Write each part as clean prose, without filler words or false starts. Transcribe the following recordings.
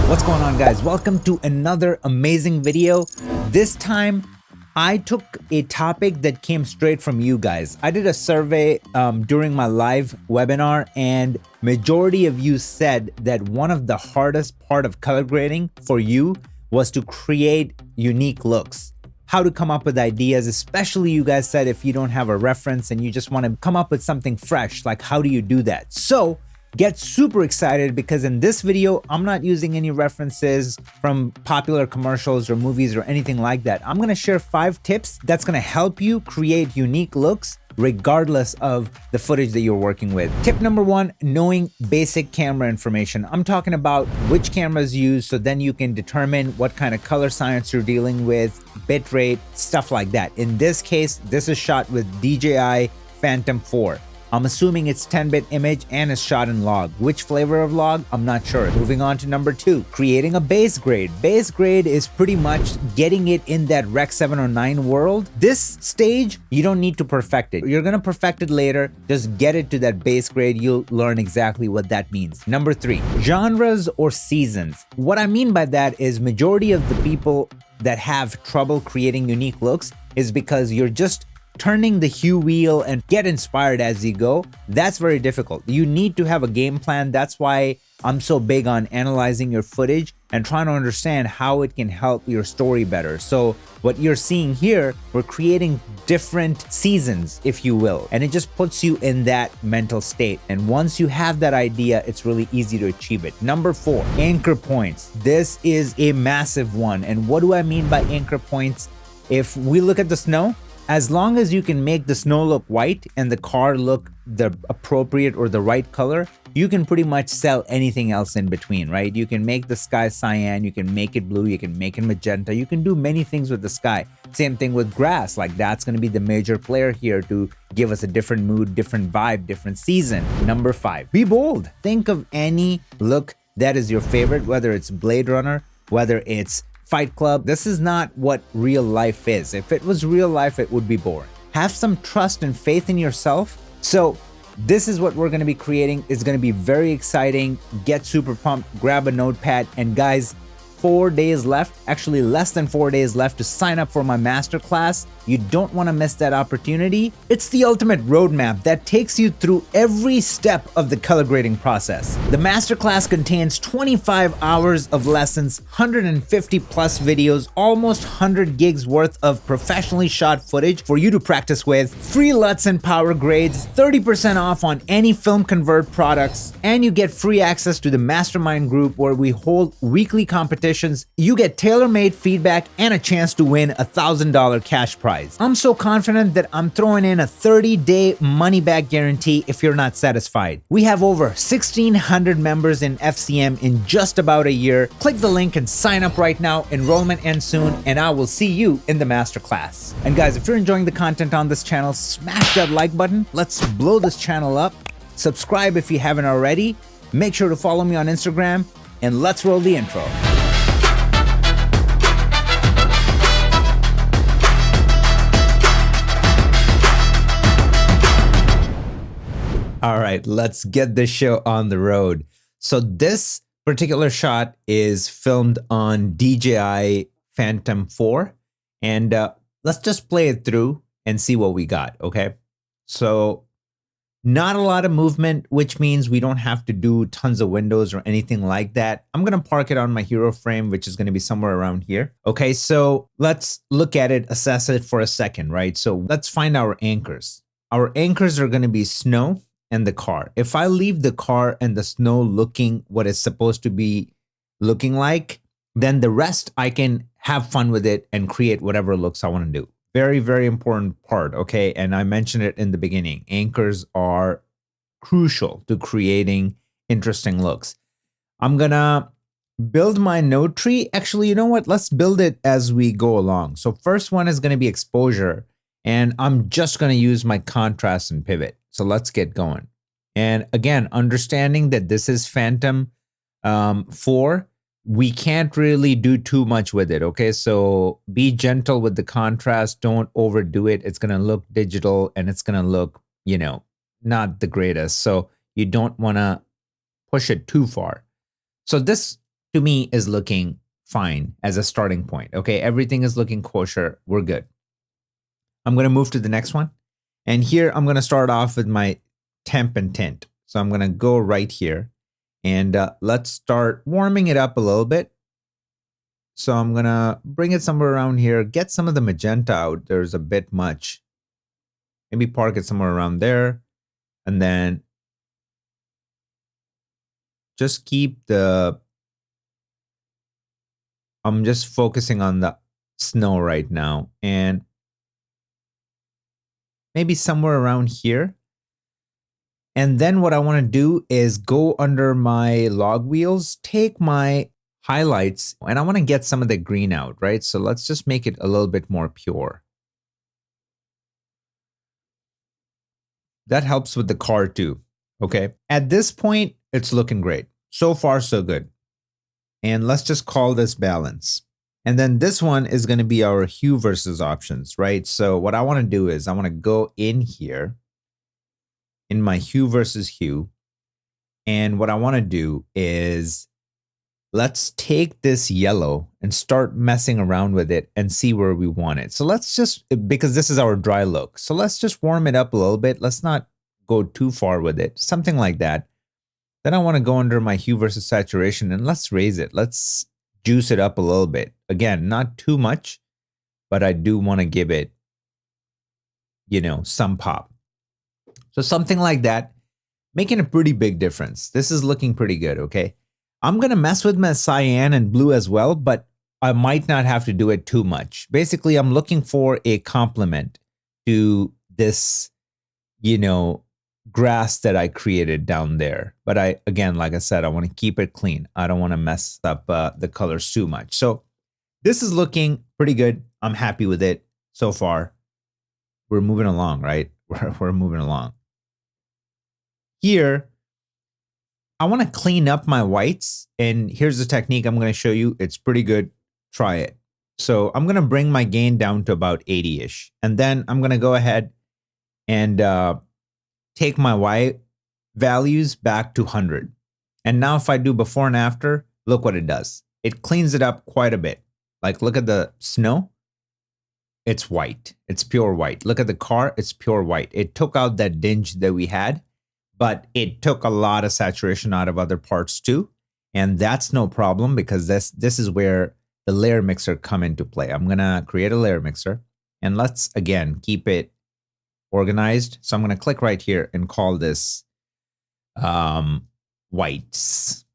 What's going on, guys? Welcome to another amazing video. This time I took a topic that came straight from you guys. I did a survey during my live webinar, and majority of you said that one of the hardest part of color grading for you was to create unique looks. How to come up with ideas, especially you guys said if you don't have a reference and you just want to come up with something fresh, like how do you do that? So get super excited, because in this video, I'm not using any references from popular commercials or movies or anything like that. I'm gonna share 5 tips that's gonna help you create unique looks regardless of the footage that you're working with. Tip number 1, knowing basic camera information. I'm talking about which cameras used, so then you can determine what kind of color science you're dealing with, bitrate, stuff like that. In this case, this is shot with DJI Phantom 4. I'm assuming it's 10-bit image and is shot in log. Which flavor of log? I'm not sure. Moving on to number 2, creating a base grade. Base grade is pretty much getting it in that Rec 709 world. This stage, you don't need to perfect it. You're gonna perfect it later. Just get it to that base grade. You'll learn exactly what that means. Number 3, genres or seasons. What I mean by that is majority of the people that have trouble creating unique looks is because you're just turning the hue wheel and get inspired as you go. That's very difficult. You need to have a game plan. That's why I'm so big on analyzing your footage and trying to understand how it can help your story better. So what you're seeing here, we're creating different seasons, if you will, and it just puts you in that mental state. And once you have that idea, it's really easy to achieve it. Number 4, anchor points. This is a massive one. And what do I mean by anchor points? If we look at the snow, as long as you can make the snow look white and the car look the appropriate or the right color, you can pretty much sell anything else in between, right? You can make the sky cyan, you can make it blue, you can make it magenta, you can do many things with the sky. Same thing with grass, like that's going to be the major player here to give us a different mood, different vibe, different season. Number 5, be bold. Think of any look that is your favorite, whether it's Blade Runner, whether it's Fight Club. This is not what real life is. If it was real life, it would be boring. Have some trust and faith in yourself. So this is what we're going to be creating. It's going to be very exciting. Get super pumped, grab a notepad, and guys, 4 days left, actually less than 4 days left to sign up for my masterclass. You don't want to miss that opportunity. It's the ultimate roadmap that takes you through every step of the color grading process. The masterclass contains 25 hours of lessons, 150 plus videos, almost 100 gigs worth of professionally shot footage for you to practice with, free LUTs and power grades, 30% off on any film convert products, and you get free access to the mastermind group where we hold weekly competitions. You get tailor-made feedback and a chance to win a $1,000 cash prize. I'm so confident that I'm throwing in a 30-day money-back guarantee if you're not satisfied. We have over 1,600 members in FCM in just about a year. Click the link and sign up right now. Enrollment ends soon, and I will see you in the masterclass. And guys, if you're enjoying the content on this channel, smash that like button. Let's blow this channel up. Subscribe if you haven't already. Make sure to follow me on Instagram, and let's roll the intro. All right, let's get this show on the road. So this particular shot is filmed on DJI Phantom 4, and let's just play it through and see what we got, okay? So not a lot of movement, which means we don't have to do tons of windows or anything like that. I'm gonna park it on my hero frame, which is gonna be somewhere around here. Okay, so let's look at it, assess it for a second, right? So let's find our anchors. Our anchors are gonna be snow and the car. If I leave the car and the snow looking what it's supposed to be looking like, then the rest I can have fun with it and create whatever looks I want to do. Very, very important part, okay? And I mentioned it in the beginning. Anchors are crucial to creating interesting looks. I'm gonna build my node tree. Actually, you know what? Let's build it as we go along. So first one is gonna be exposure, and I'm just gonna use my contrast and pivot. So let's get going. And again, understanding that this is Phantom 4, we can't really do too much with it, okay? So be gentle with the contrast. Don't overdo it. It's going to look digital and it's going to look, you know, not the greatest. So you don't want to push it too far. So this to me is looking fine as a starting point. Okay, everything is looking kosher. We're good. I'm going to move to the next one. And here I'm going to start off with my temp and tint. So I'm going to go right here and let's start warming it up a little bit. So I'm going to bring it somewhere around here, get some of the magenta out. There's a bit much. Maybe park it somewhere around there. And then just keep the, I'm just focusing on the snow right now. And maybe somewhere around here. And then what I want to do is go under my log wheels, take my highlights, and I want to get some of the green out, right? So let's just make it a little bit more pure. That helps with the car too, okay? At this point, it's looking great. So far, so good. And let's just call this balance. And then this one is going to be our hue versus options, right? So what I want to do is I want to go in here in my hue versus hue. And what I want to do is let's take this yellow and start messing around with it and see where we want it. So let's just, because this is our dry look. So let's just warm it up a little bit. Let's not go too far with it, something like that. Then I want to go under my hue versus saturation and let's raise it. Let's juice it up a little bit. Again, not too much, but I do want to give it, you know, some pop. So something like that, making a pretty big difference. This is looking pretty good, okay? I'm going to mess with my cyan and blue as well, but I might not have to do it too much. Basically, I'm looking for a complement to this, you know, grass that I created down there. But again, like I said, I want to keep it clean. I don't want to mess up the colors too much. So this is looking pretty good. I'm happy with it so far. We're moving along, right? We're moving along. Here, I want to clean up my whites. And here's the technique I'm going to show you. It's pretty good. Try it. So I'm going to bring my gain down to about 80-ish. And then I'm going to go ahead and take my white values back to 100. And now if I do before and after, look what it does. It cleans it up quite a bit. Like, look at the snow. It's white. It's pure white. Look at the car. It's pure white. It took out that dinge that we had, but it took a lot of saturation out of other parts too. And that's no problem because this is where the layer mixer come into play. I'm going to create a layer mixer and let's, again, keep it organized. So I'm going to click right here and call this whites,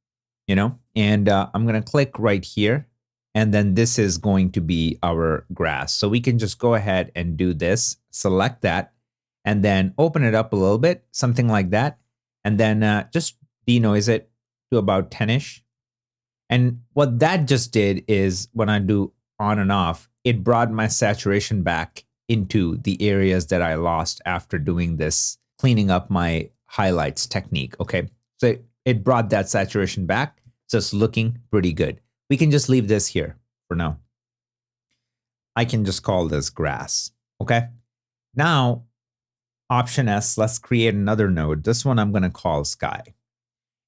you know, and I'm going to click right here. And then this is going to be our grass. So we can just go ahead and do this, select that, and then open it up a little bit, something like that. And then just denoise it to about 10-ish. And what that just did is when I do on and off, it brought my saturation back into the areas that I lost after doing this, cleaning up my highlights technique. Okay, so it brought that saturation back. So it's looking pretty good. We can just leave this here for now. I can just call this grass. Okay, now Option S, let's create another node. This one I'm going to call sky.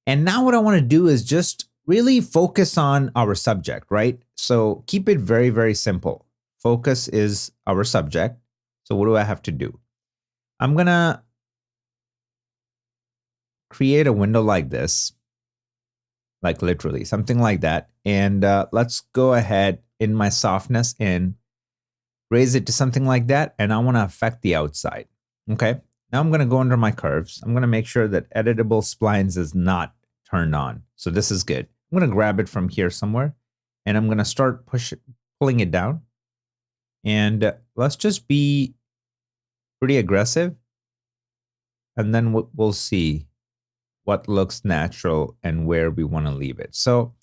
And now what I want to do is just really focus on our subject, right? So keep it very, very simple. Focus is our subject. So what do I have to do? I'm going to create a window like this, like literally something like that. And let's go ahead in my softness and raise it to something like that. And I want to affect the outside. Okay, now I'm going to go under my curves. I'm going to make sure that editable splines is not turned on. So this is good. I'm going to grab it from here somewhere and I'm going to start pulling it down. And let's just be pretty aggressive. And then we'll see what looks natural and where we want to leave it. So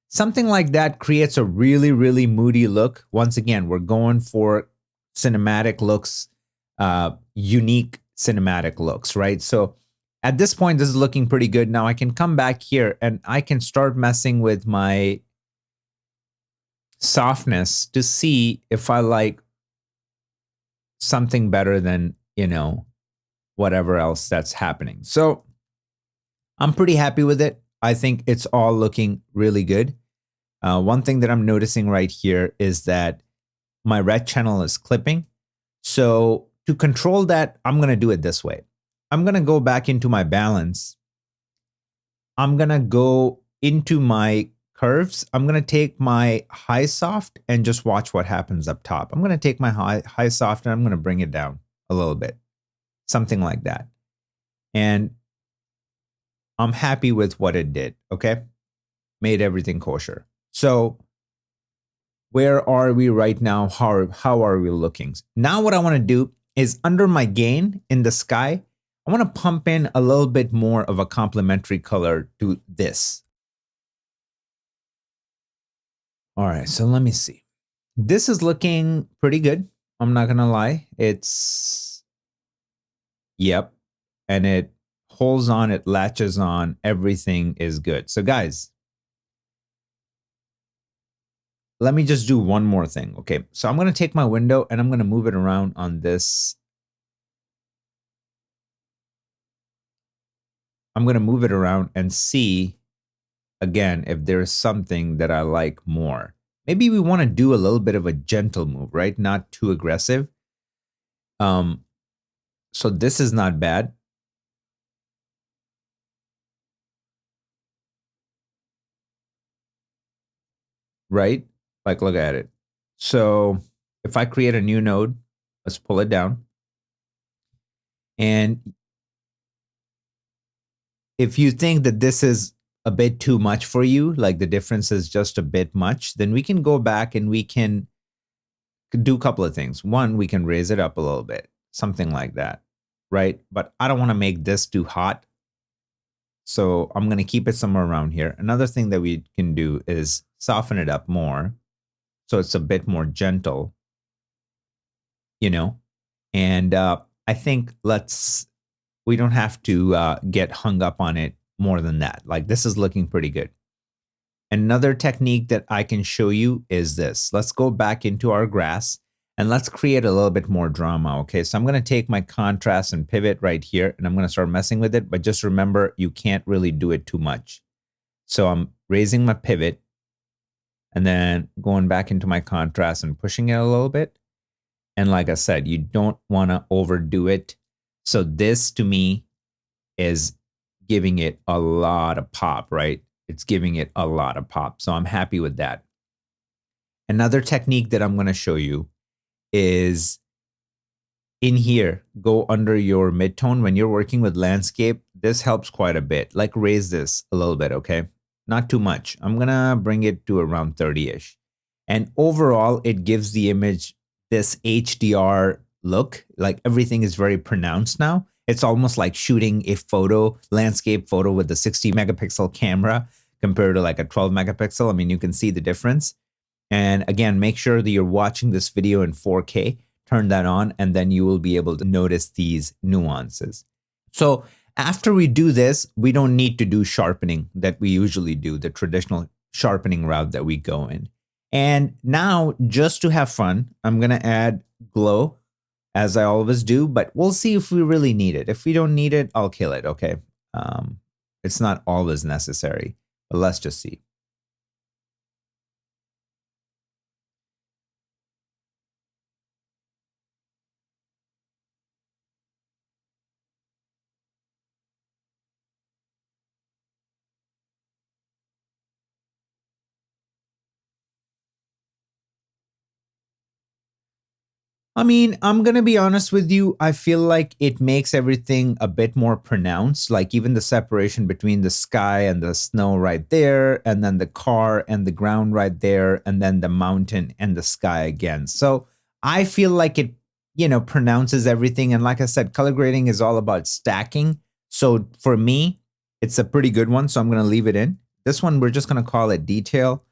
something like that creates a really, really moody look. Once again, we're going for cinematic looks, unique cinematic looks, right? So at this point, this is looking pretty good. Now I can come back here and I can start messing with my softness to see if I like something better than, you know, whatever else that's happening. So I'm pretty happy with it. I think it's all looking really good. One thing that I'm noticing right here is that my red channel is clipping. So to control that, I'm going to do it this way. I'm going to go back into my balance. I'm going to go into my curves. I'm going to take my high soft and just watch what happens up top. I'm going to take my high soft and I'm going to bring it down a little bit, something like that. And I'm happy with what it did. Okay. Made everything kosher. So where are we right now? How are we looking? Now what I want to do is under my gain in the sky, I want to pump in a little bit more of a complementary color to this. All right, so let me see. This is looking pretty good. I'm not going to lie. It's, yep. And it holds on, it latches on, everything is good. So guys, let me just do one more thing. Okay, so I'm going to take my window and I'm going to move it around on this. I'm going to move it around and see again if there's something that I like more. Maybe we want to do a little bit of a gentle move, right? Not too aggressive. So this is not bad. Right? Like, look at it. So if I create a new node, let's pull it down. And if you think that this is a bit too much for you, like the difference is just a bit much, then we can go back and we can do a couple of things. One, we can raise it up a little bit, something like that, right? But I don't want to make this too hot. So I'm going to keep it somewhere around here. Another thing that we can do is soften it up more. So it's a bit more gentle, you know? And I think we don't have to get hung up on it more than that. Like this is looking pretty good. Another technique that I can show you is this. Let's go back into our grass and let's create a little bit more drama. Okay, so I'm going to take my contrast and pivot right here and I'm going to start messing with it. But just remember, you can't really do it too much. So I'm raising my pivot and then going back into my contrast and pushing it a little bit. And like I said, you don't want to overdo it. So this to me is giving it a lot of pop, right? It's giving it a lot of pop. So I'm happy with that. Another technique that I'm going to show you is in here, go under your midtone. When you're working with landscape, this helps quite a bit. Like raise this a little bit, okay? Not too much. I'm going to bring it to around 30-ish. And overall, it gives the image this HDR look. Like everything is very pronounced now. It's almost like shooting a landscape photo with a 60 megapixel camera compared to like a 12 megapixel. I mean, you can see the difference. And again, make sure that you're watching this video in 4K, turn that on, and then you will be able to notice these nuances. So after we do this, we don't need to do sharpening that we usually do, the traditional sharpening route that we go in. And now, just to have fun, I'm going to add glow, as I always do, but we'll see if we really need it. If we don't need it, I'll kill it, okay? It's not always necessary, but let's just see. I mean, I'm going to be honest with you. I feel like it makes everything a bit more pronounced, like even the separation between the sky and the snow right there, and then the car and the ground right there, and then the mountain and the sky again. So I feel like it, pronounces everything. And like I said, color grading is all about stacking. So for me, it's a pretty good one. So I'm going to leave it in. This one, we're just going to call it detail.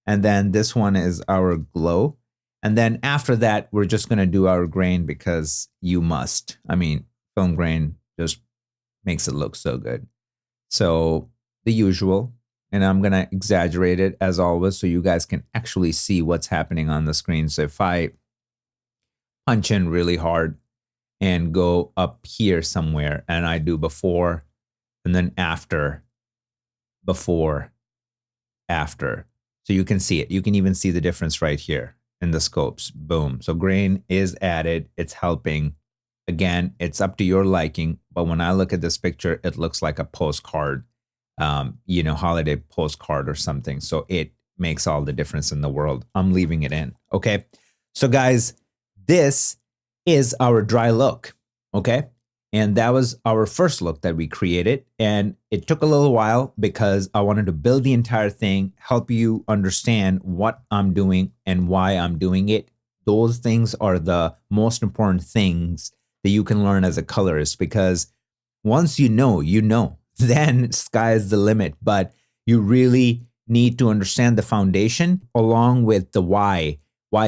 And then this one is our glow. And then after that, we're just going to do our grain because you must. I mean, film grain just makes it look so good. So the usual, and I'm going to exaggerate it as always so you guys can actually see what's happening on the screen. So if I punch in really hard and go up here somewhere and I do before and then after, before, after, So you can see it. You can even see the difference right here in the scopes. Boom. So grain is added. It's helping. Again, it's up to your liking. But when I look at this picture, it looks like a postcard, holiday postcard or something. So it makes all the difference in the world. I'm leaving it in. Okay. So guys, this is our dry look. Okay. And that was our first look that we created. And it took a little while because I wanted to build the entire thing, help you understand what I'm doing and why I'm doing it. Those things are the most important things that you can learn as a colorist, because once you know, then sky is the limit. But you really need to understand the foundation along with the why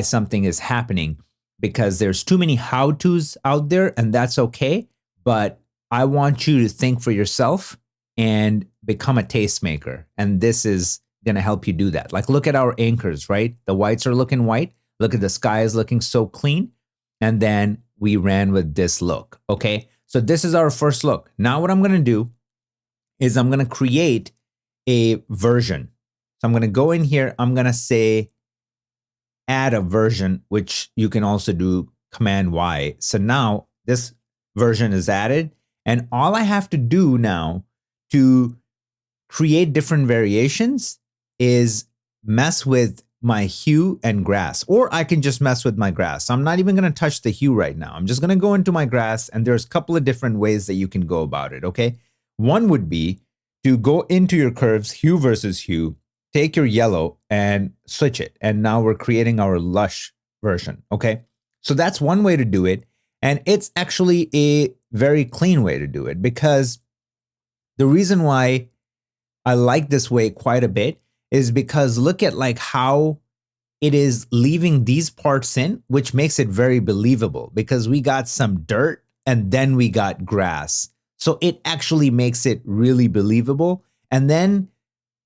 something is happening, because there's too many how-tos out there, and that's okay. But I want you to think for yourself and become a tastemaker. And this is going to help you do that. Like, look at our anchors, right? The whites are looking white. Look at the sky is looking so clean. And then we ran with this look. Okay. So this is our first look. Now what I'm going to do is I'm going to create a version. So I'm going to go in here. I'm going to say add a version, which you can also do Command Y. So now this version is added, and all I have to do now to create different variations is mess with my hue and grass, or I can just mess with my grass. I'm not even going to touch the hue right now. I'm just going to go into my grass, and there's a couple of different ways that you can go about it. Okay. One would be to go into your curves, hue versus hue, take your yellow and switch it. And now we're creating our lush version. Okay. So that's one way to do it. And it's actually a very clean way to do it, because the reason why I like this way quite a bit is because look at like how it is leaving these parts in, which makes it very believable, because we got some dirt and then we got grass. So it actually makes it really believable. And then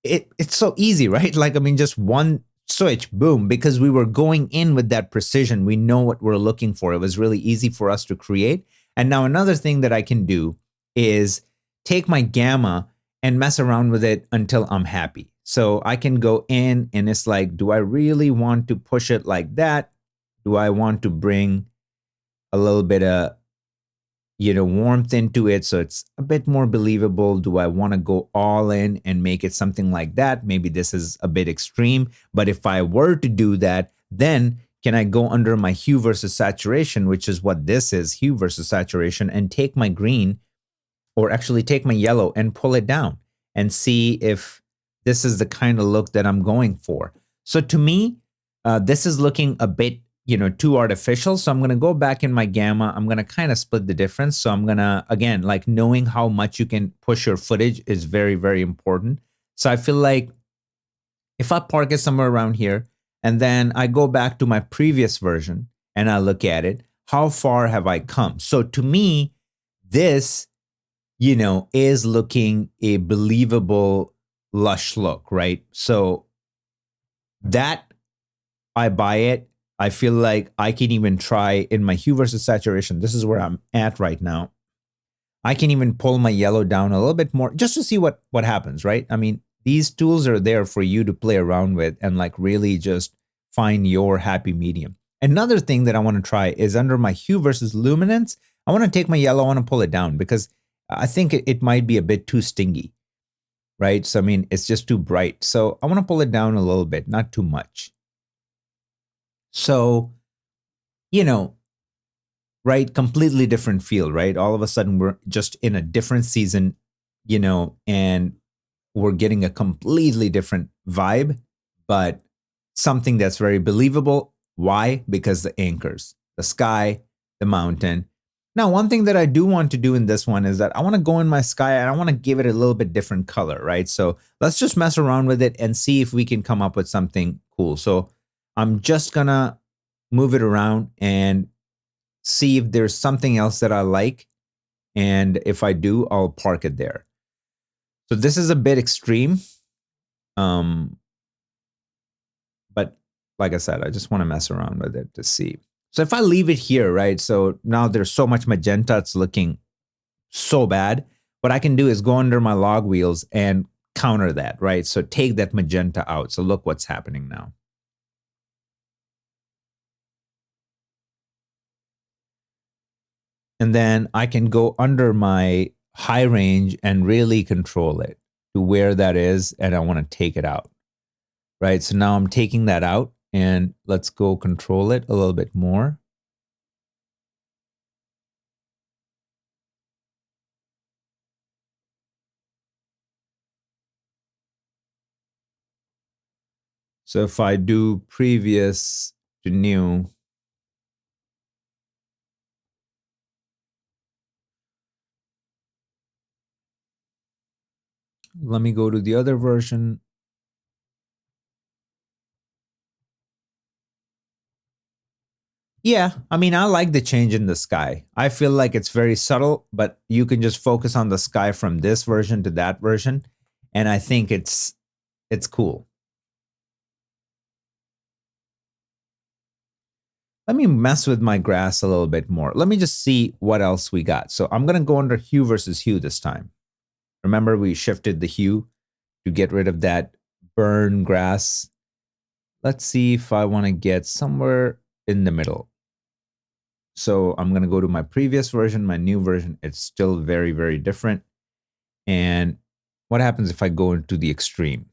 it's so easy, right? Like, I mean, just one switch, boom, because we were going in with that precision. We know what we're looking for. It was really easy for us to create. And now another thing that I can do is take my gamma and mess around with it until I'm happy. So I can go in and it's like, do I really want to push it like that? Do I want to bring a little bit of, warmth into it so it's a bit more believable? Do I want to go all in and make it something like that? Maybe this is a bit extreme, but if I were to do that, then can I go under my hue versus saturation, which is what this is, hue versus saturation, and take my green, or actually take my yellow and pull it down and see if this is the kind of look that I'm going for. So to me, this is looking a bit too artificial. So I'm going to go back in my gamma. I'm going to kind of split the difference. So I'm going to, again, like, knowing how much you can push your footage is very, very important. So I feel like if I park it somewhere around here and then I go back to my previous version and I look at it, how far have I come? So to me, this, is looking a believable lush look, right? So that I buy it. I feel like I can even try in my hue versus saturation. This is where I'm at right now. I can even pull my yellow down a little bit more just to see what happens, right? I mean, these tools are there for you to play around with and like really just find your happy medium. Another thing that I want to try is under my hue versus luminance. I want to take my yellow, I want to pull it down because I think it might be a bit too stingy, right? So, I mean, it's just too bright. So I want to pull it down a little bit, not too much. So, right, completely different feel, right? All of a sudden, we're just in a different season, and we're getting a completely different vibe, but something that's very believable. Why? Because the anchors, the sky, the mountain. Now, one thing that I do want to do in this one is that I want to go in my sky and I want to give it a little bit different color, right? So let's just mess around with it and see if we can come up with something cool. So I'm just gonna move it around and see if there's something else that I like. And if I do, I'll park it there. So this is a bit extreme. But like I said, I just want to mess around with it to see. So if I leave it here, right? So now there's so much magenta, it's looking so bad. What I can do is go under my log wheels and counter that, right? So take that magenta out. So look what's happening now. And then I can go under my high range and really control it to where that is. And I want to take it out, right? So now I'm taking that out, and let's go control it a little bit more. So if I do previous to new, let me go to the other version. Yeah, I mean, I like the change in the sky. I feel like it's very subtle, but you can just focus on the sky from this version to that version, and I think it's cool. Let me mess with my grass a little bit more. Let me just see what else we got. So I'm going to go under hue versus hue this time. Remember, we shifted the hue to get rid of that burn grass. Let's see if I want to get somewhere in the middle. So I'm going to go to my previous version, my new version. It's still very, very different. And what happens if I go into the extreme?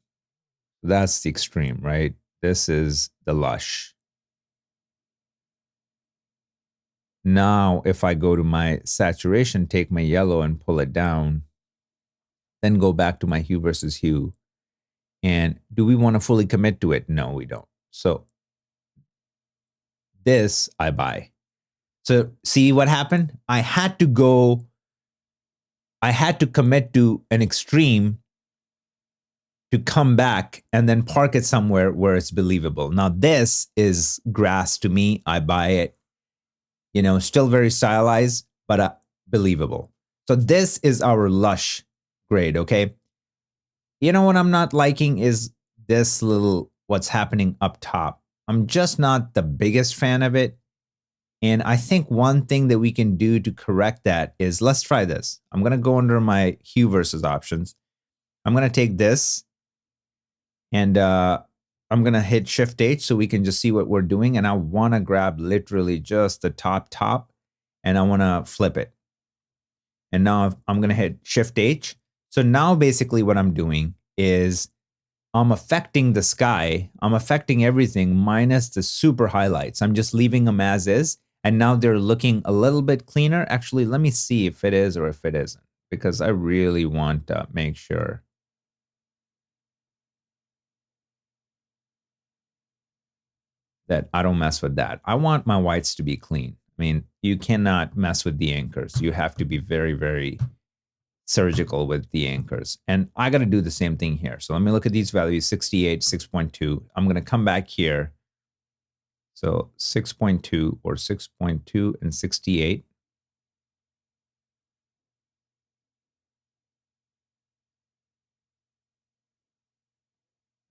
That's the extreme, right? This is the lush. Now, if I go to my saturation, take my yellow and pull it down, then go back to my hue versus hue. And do we want to fully commit to it? No, we don't. So this I buy. So see what happened? I had to commit to an extreme to come back and then park it somewhere where it's believable. Now this is grass to me. I buy it. You know, still very stylized, but believable. So this is our lush grade, okay? You know what I'm not liking is this little, what's happening up top. I'm just not the biggest fan of it. And I think one thing that we can do to correct that is, let's try this. I'm going to go under my hue versus options. I'm going to take this and I'm going to hit Shift H so we can just see what we're doing. And I want to grab literally just the top, and I want to flip it. And now I'm going to hit Shift H. So now basically what I'm doing is I'm affecting the sky. I'm affecting everything minus the super highlights. I'm just leaving them as is. And now they're looking a little bit cleaner. Actually, let me see if it is or if it isn't, because I really want to make sure. That I don't mess with that. I want my whites to be clean. I mean, you cannot mess with the anchors. You have to be very, very surgical with the anchors. And I got to do the same thing here. So let me look at these values, 68, 6.2. I'm going to come back here. So 6.2 or 6.2 and 68.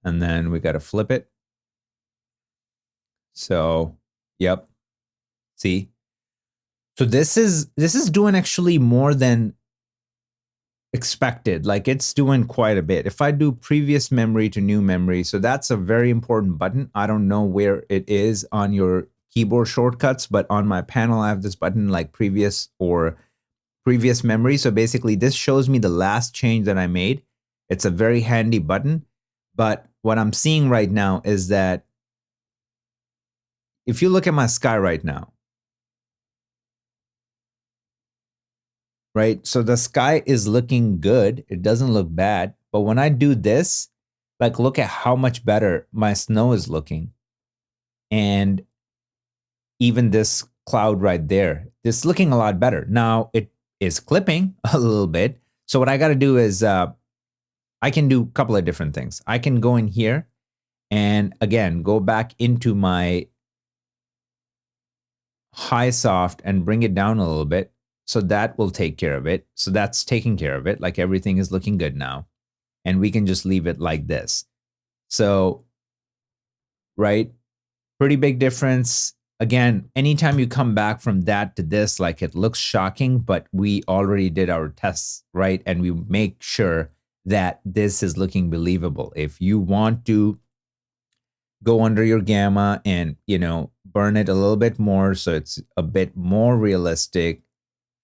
And then we got to flip it. So, yep. See? So this is doing actually more than expected. Like, it's doing quite a bit. If I do previous memory to new memory, so that's a very important button. I don't know where it is on your keyboard shortcuts, but on my panel, I have this button like previous or previous memory. So basically this shows me the last change that I made. It's a very handy button. But what I'm seeing right now is that if you look at my sky right now, right? So the sky is looking good. It doesn't look bad. But when I do this, like, look at how much better my snow is looking. And even this cloud right there, it's looking a lot better. Now it is clipping a little bit. So what I got to do is I can do a couple of different things. I can go in here and again, go back into my high soft and bring it down a little bit. So that will take care of it. So that's taking care of it. Like, everything is looking good now. And we can just leave it like this. So, right, pretty big difference. Again, anytime you come back from that to this, like, it looks shocking, but we already did our tests, right? And we make sure that this is looking believable. If you want to go under your gamma and, burn it a little bit more so it's a bit more realistic,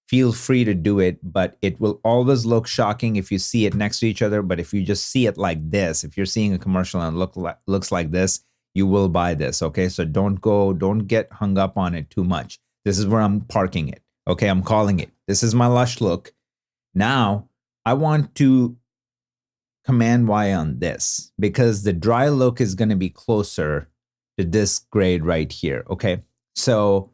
feel free to do it, but it will always look shocking if you see it next to each other. But if you just see it like this, if you're seeing a commercial and looks like this, you will buy this, okay? So don't get hung up on it too much. This is where I'm parking it, okay? I'm calling it. This is my LUSH Look. Now, I want to Command Y on this because the dry look is going to be closer to this grade right here, okay? So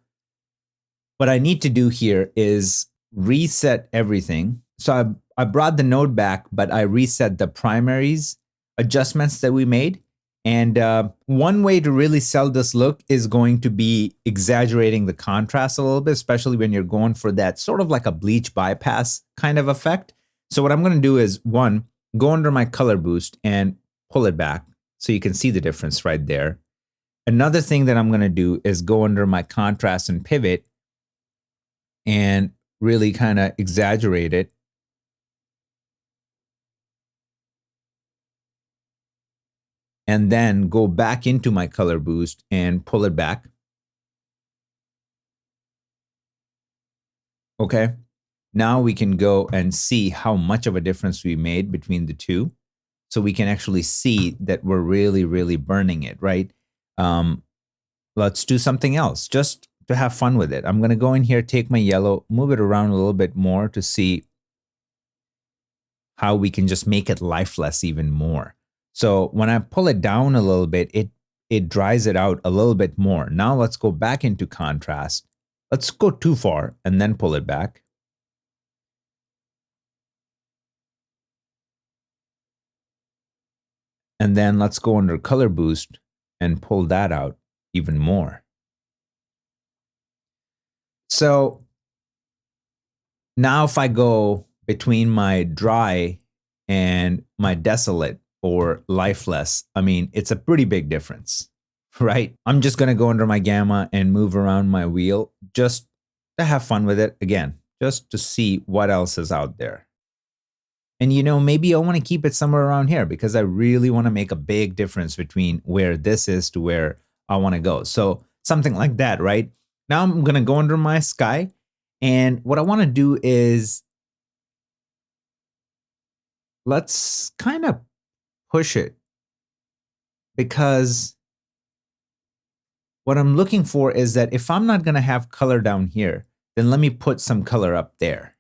what I need to do here is reset everything. So I brought the node back, but I reset the primaries adjustments that we made. And one way to really sell this look is going to be exaggerating the contrast a little bit, especially when you're going for that sort of like a bleach bypass kind of effect. So what I'm going to do is, one, go under my color boost and pull it back so you can see the difference right there. Another thing that I'm going to do is go under my contrast and pivot and really kind of exaggerate it. And then go back into my color boost and pull it back. Okay. Now we can go and see how much of a difference we made between the two. So we can actually see that we're really, really burning it, right? Let's do something else just to have fun with it. I'm going to go in here, take my yellow, move it around a little bit more to see how we can just make it lifeless even more. So when I pull it down a little bit, it dries it out a little bit more. Now let's go back into contrast. Let's go too far and then pull it back. And then let's go under color boost and pull that out even more. So now if I go between my dry and my desolate or lifeless, I mean, it's a pretty big difference, right? I'm just going to go under my gamma and move around my wheel just to have fun with it. Again, just to see what else is out there. And, maybe I want to keep it somewhere around here because I really want to make a big difference between where this is to where I want to go. So something like that, right? Now I'm going to go under my sky. And what I want to do is let's kind of push it, because what I'm looking for is that if I'm not going to have color down here, then let me put some color up there.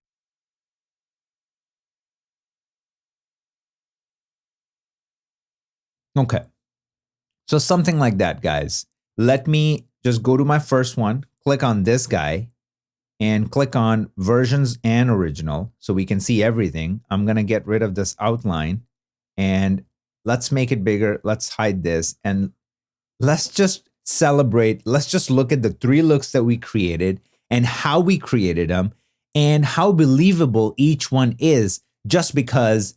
Okay. So something like that, guys. Let me just go to my first one, click on this guy, and click on versions and original so we can see everything. I'm going to get rid of this outline and let's make it bigger. Let's hide this and let's just celebrate. Let's just look at the 3 looks that we created and how we created them and how believable each one is, just because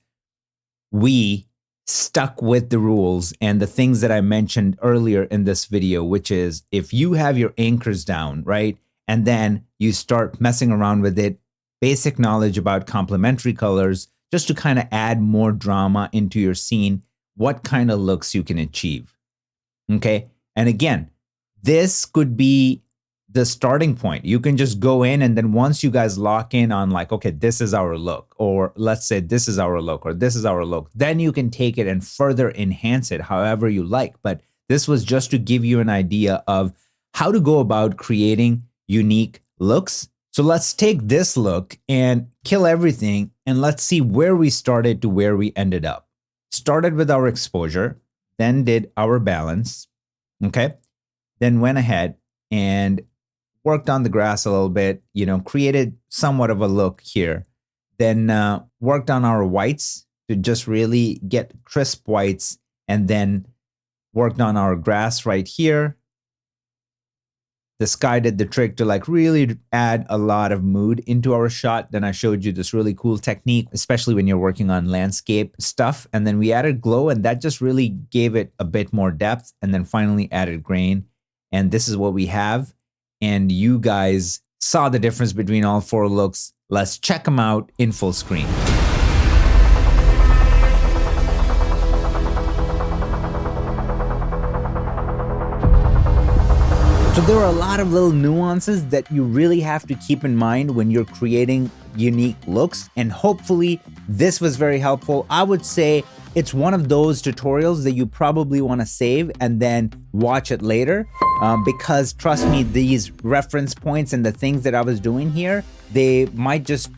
we stuck with the rules and the things that I mentioned earlier in this video, which is if you have your anchors down, right? And then you start messing around with it, basic knowledge about complementary colors, just to kind of add more drama into your scene, what kind of looks you can achieve. Okay. And again, this could be the starting point. You can just go in and then once you guys lock in on like, okay, this is our look, or let's say this is our look, or this is our look, then you can take it and further enhance it however you like. But this was just to give you an idea of how to go about creating unique looks. So let's take this look and kill everything and let's see where we started to where we ended up. Started with our exposure, then did our balance, okay? Then went ahead and worked on the grass a little bit, created somewhat of a look here. Then worked on our whites to just really get crisp whites, and then worked on our grass right here. The sky did the trick to like really add a lot of mood into our shot. Then I showed you this really cool technique, especially when you're working on landscape stuff. And then we added glow, and that just really gave it a bit more depth. And then finally added grain. And this is what we have. And you guys saw the difference between all 4 looks. Let's check them out in full screen. So there are a lot of little nuances that you really have to keep in mind when you're creating unique looks, and hopefully this was very helpful. I would say it's one of those tutorials that you probably want to save and then watch it later, because trust me, these reference points and the things that I was doing here, they might just,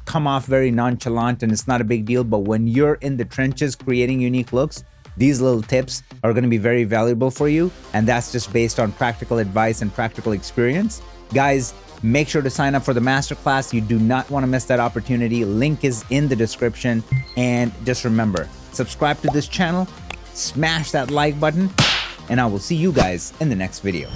come off very nonchalant and it's not a big deal. But when you're in the trenches creating unique looks, these little tips are going to be very valuable for you. And that's just based on practical advice and practical experience. Guys, make sure to sign up for the masterclass. You do not want to miss that opportunity. Link is in the description. And just remember, subscribe to this channel, smash that like button, and I will see you guys in the next video.